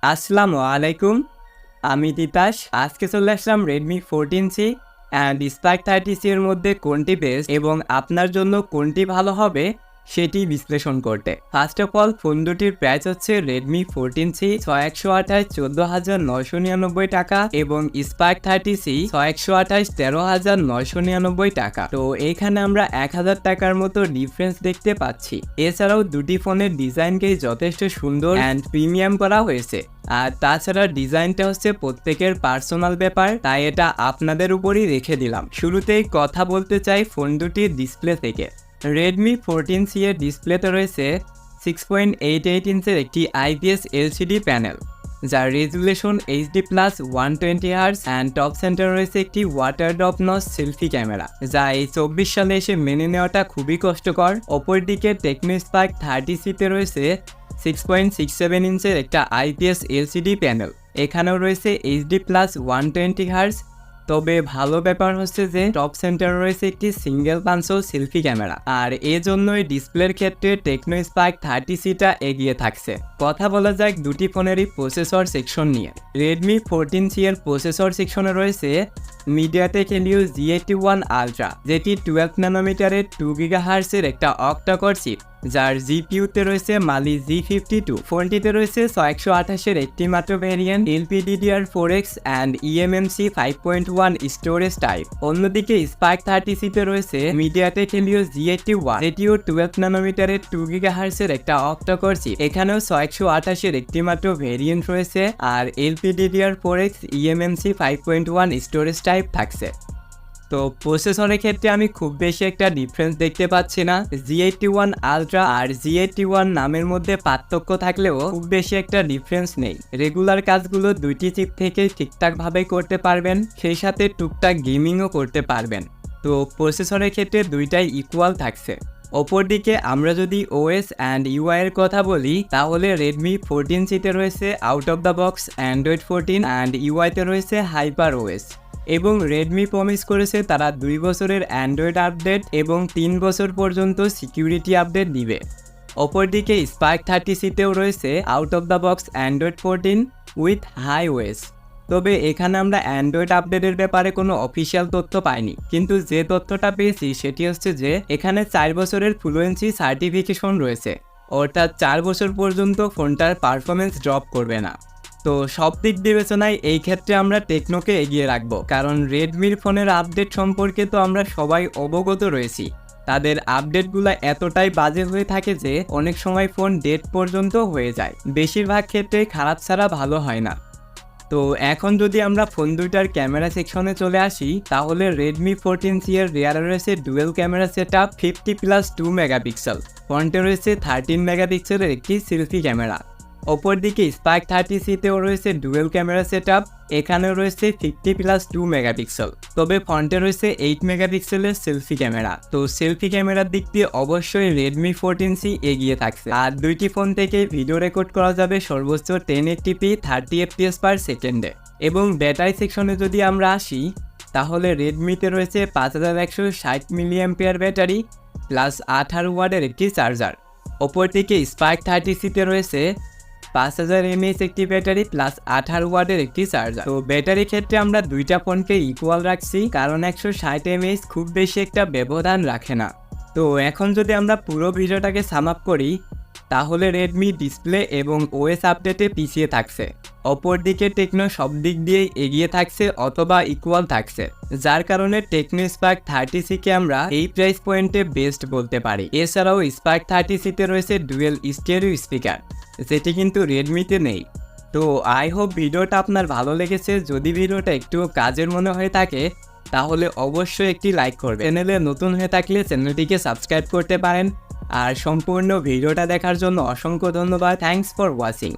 আসসালামু আলাইকুম, আমি তিতাস। আজকে চলে আসলাম Redmi 14C and Spark 30C এর মধ্যে কোনটি বেস্ট এবং আপনার জন্য কোনটি ভালো হবে সেটি বিশ্লেষণ করতে। ফার্স্ট অফ অল, ফোন দুটির প্রাইস হচ্ছে Redmi 14C 6128 14,999 টাকা এবং Spark 30C 6128 13,999 টাকা। তো এইখানে আমরা 1000 টাকার মতো ডিফারেন্স দেখতে পাচ্ছি। এছাড়াও দুটি ফোনের ডিজাইনকেই যথেষ্ট সুন্দর অ্যান্ড প্রিমিয়াম করা হয়েছে। আর তাছাড়া ডিজাইনটা হচ্ছে প্রত্যেকের পার্সোনাল ব্যাপার, তাই এটা আপনাদের উপরই রেখে দিলাম। শুরুতেই কথা বলতে চাই ফোন দুটির ডিসপ্লে থেকে। Redmi 14C এর ডিসপ্লেতে রয়েছে 6.88 ইঞ্চের একটি IPS LCD প্যানেল, যার resolution HD+ 120Hz and top centre রয়েছে একটি water drop notch selfie camera, যা এই 24 সালে এসে মেনে নেওয়াটা খুবই কষ্টকর। অপরদিকে টেকনো স্পার্ক 30C-তে রয়েছে 6.67 ইঞ্চের একটা IPS LCD প্যানেল, এখানেও রয়েছে HD+ 120Hz। তবে ভালো ব্যাপার হচ্ছে যে টপ সেন্টার রয়েছে একটি সিঙ্গেল পাঞ্চল সেলফি ক্যামেরা, আর এজন্যই ডিসপ্লের ক্ষেত্রে টেকনো স্পার্ক 30C-টা এগিয়ে থাকছে। কথা বলা যাক দুটি ফোনেরই প্রসেসর সেকশন নিয়ে। Redmi 14C এর প্রসেসর সেকশনে রয়েছে MediaTek Helio G81 Ultra, যেটি 12 ন্যানোমিটারের 2 GHz এর একটা অক্টা-কোর চিপ, যার জিপিইউতে রয়েছে মালি G52। ফোনটিতে রয়েছে 128 একটি মাত্র variant, LPDDR4X and eMMC 5.1 storage type. অন্যদিকে স্পার্ক 30C-তে রয়েছে MediaTek Helio G81, যেটিও 12 ন্যানোমিটারের 2 GHz এর একটা অক্টা-কোর চিপ, এখানেও 128 একটি মাত্র ভ্যারিয়েন্ট রয়েছে আর LPDDR4X eMMC 5.1 স্টোরেজ টাইপ থাকছে। তো প্রসেসরের ক্ষেত্রে আমি খুব বেশি একটা ডিফারেন্স দেখতে পাচ্ছি না। G81 Ultra আর G81 নামের মধ্যে পার্থক্য থাকলেও খুব বেশি একটা ডিফারেন্স নেই। রেগুলার কাজগুলো দুইটি চিপ থেকে ঠিকঠাকভাবে করতে পারবেন, সেই সাথে টুকটাক গেমিংও করতে পারবেন। তো প্রসেসরের ক্ষেত্রে দুইটাই ইকুয়াল থাকছে। অপরদিকে আমরা যদি OS অ্যান্ড UI এর কথা বলি, তাহলে Redmi 14C-তে রয়েছে out of the box Android 14 and UI-তে রয়েছে হাইপার OS। এবং Redmi প্রমিস করেছে তারা 2 বছরের অ্যান্ড্রয়েড আপডেট এবং 3 বছর পর্যন্ত সিকিউরিটি আপডেট দিবে। অপরদিকে স্পার্ক 30C-তেও রয়েছে out of the box Android 14 with Hi OS। তবে এখানে আমরা অ্যান্ড্রয়েড আপডেটের ব্যাপারে কোনো অফিসিয়াল তথ্য পাইনি, কিন্তু যে তথ্যটা পেয়েছি সেটি হচ্ছে যে এখানে 4 বছরের ফ্লুয়েন্সি সার্টিফিকেশন রয়েছে, অর্থাৎ 4 বছর পর্যন্ত ফোনটার পারফরমেন্স ড্রপ করবে না। তো সব দিক বিবেচনায় এই ক্ষেত্রে আমরা টেকনোকে এগিয়ে রাখবো, কারণ রেডমির ফোনের আপডেট সম্পর্কে তো আমরা সবাই অবগত রয়েছি। তাদের আপডেটগুলো এতটাই বাজে হয়ে থাকে যে অনেক সময় ফোন ডেট পর্যন্ত হয়ে যায়, বেশিরভাগ ক্ষেত্রে খারাপ ছাড়া ভালো হয় না। তো এখন যদি আমরা ফোন দুইটার ক্যামেরা সেকশনে চলে আসি, তাহলে Redmi 14C এর রিয়ারে রয়েছে ডুয়েল ক্যামেরা সেটআপ 50+2 মেগাপিক্সেল, ফ্রন্টে রয়েছে 13 মেগাপিক্সেলের একটি সেলফি ক্যামেরা। অপরদিকে স্পার্ক 30C-তেও রয়েছে ডুয়েল ক্যামেরা সেটআপ, এখানেও রয়েছে 50+2 মেগাপিক্সেল, তবে ফ্রন্টে রয়েছে 8 মেগাপিক্সেলের সেলফি ক্যামেরা। তো সেলফি ক্যামেরার দিক দিয়ে অবশ্যই Redmi 14C এগিয়ে থাকছে। আর দুইটি ফোন থেকে ভিডিও রেকর্ড করা যাবে সর্বোচ্চ 1080p 30 fps পার সেকেন্ডে। এবং ব্যাটারি সেকশনে যদি আমরা আসি, তাহলে রেডমিতে রয়েছে 5160 mAh ব্যাটারি প্লাস 18 ওয়াটের একটি চার্জার। অপরদিকে স্পার্ক 30C-তে রয়েছে 5000 mAh একটি ব্যাটারি প্লাস 18 ওয়াটের একটি চার্জার। তো ব্যাটারির ক্ষেত্রে আমরা দুইটা ফোনকে ইকুয়াল রাখছি, কারণ 160 mAh খুব বেশি একটা ব্যবধান রাখে না। তো এখন যদি আমরা পুরো ভিডিওটাকে সাম আপ করি, তাহলে রেডমি ডিসপ্লে এবং OS আপডেটে পিছিয়ে থাকছে, অপরদিকে টেকনো সব দিক দিয়েই এগিয়ে থাকছে অথবা ইকুয়াল থাকছে, যার কারণে টেকনো স্পার্ক 30C-কে আমরা এই প্রাইস পয়েন্টে বেস্ট বলতে পারি। এছাড়াও স্পার্ক 30C-তে রয়েছে ডুয়েল স্টেরিও স্পিকার, যেটি কিন্তু রেডমিতে নেই। তো আই হোপ ভিডিওটা আপনার ভালো লেগেছে। যদি ভিডিওটা একটু কাজের মনে হয়ে থাকে, তাহলে অবশ্যই একটি লাইক করবেন। চ্যানেলে নতুন হয়ে থাকলে চ্যানেলটিকে সাবস্ক্রাইব করতে পারেন। আর সম্পূর্ণ ভিডিওটা দেখার জন্য অসংখ্য ধন্যবাদ। Thanks for watching.